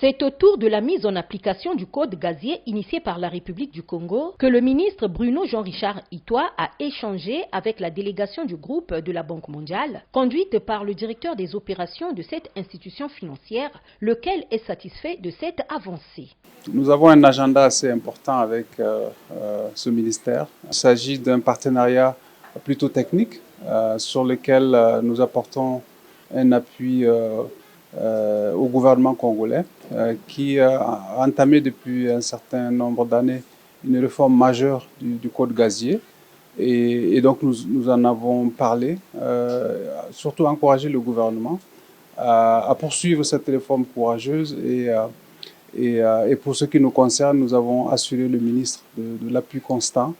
C'est autour de la mise en application du code gazier initié par la République du Congo que le ministre Bruno Jean-Richard Itoi a échangé avec la délégation du groupe de la Banque mondiale, conduite par le directeur des opérations de cette institution financière, lequel est satisfait de cette avancée. Nous avons un agenda assez important avec ce ministère. Il s'agit d'un partenariat plutôt technique sur lequel nous apportons un appui au gouvernement congolais qui a entamé depuis un certain nombre d'années une réforme majeure du code gazier. Et donc nous en avons parlé, surtout encourager le gouvernement à poursuivre cette réforme courageuse et pour ce qui nous concerne, nous avons assuré le ministre de l'appui constant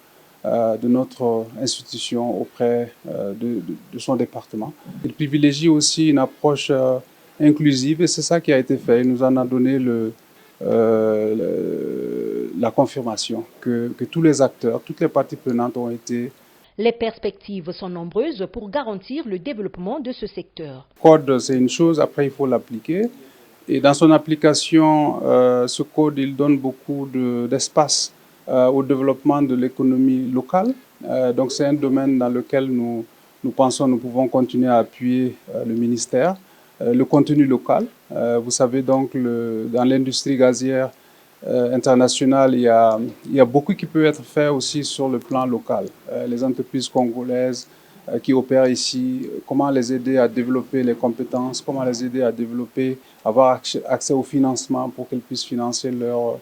de notre institution auprès de son département. Il privilégie aussi une approche inclusive et c'est ça qui a été fait. Il nous en a donné la confirmation que tous les acteurs, toutes les parties prenantes ont été. Les perspectives sont nombreuses pour garantir le développement de ce secteur. Le code, c'est une chose, après il faut l'appliquer. Et dans son application, ce code, il donne beaucoup d'espace au développement de l'économie locale. Donc c'est un domaine dans lequel nous pensons nous pouvons continuer à appuyer le ministère. Le contenu local, vous savez donc dans l'industrie gazière internationale, il y a beaucoup qui peut être fait aussi sur le plan local. Les entreprises congolaises qui opèrent ici, comment les aider à développer les compétences, comment les aider à développer, avoir accès au financement pour qu'elles puissent financer leur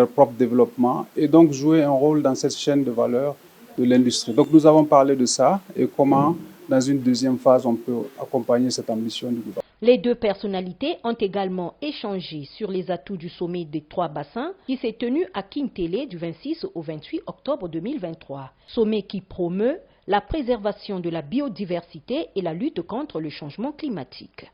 propre développement et donc jouer un rôle dans cette chaîne de valeur de l'industrie. Donc nous avons parlé de ça et comment, dans une deuxième phase, on peut accompagner cette ambition du gouvernement. Les deux personnalités ont également échangé sur les atouts du sommet des 3 bassins qui s'est tenu à Kintélé du 26 au 28 octobre 2023. Sommet qui promeut la préservation de la biodiversité et la lutte contre le changement climatique.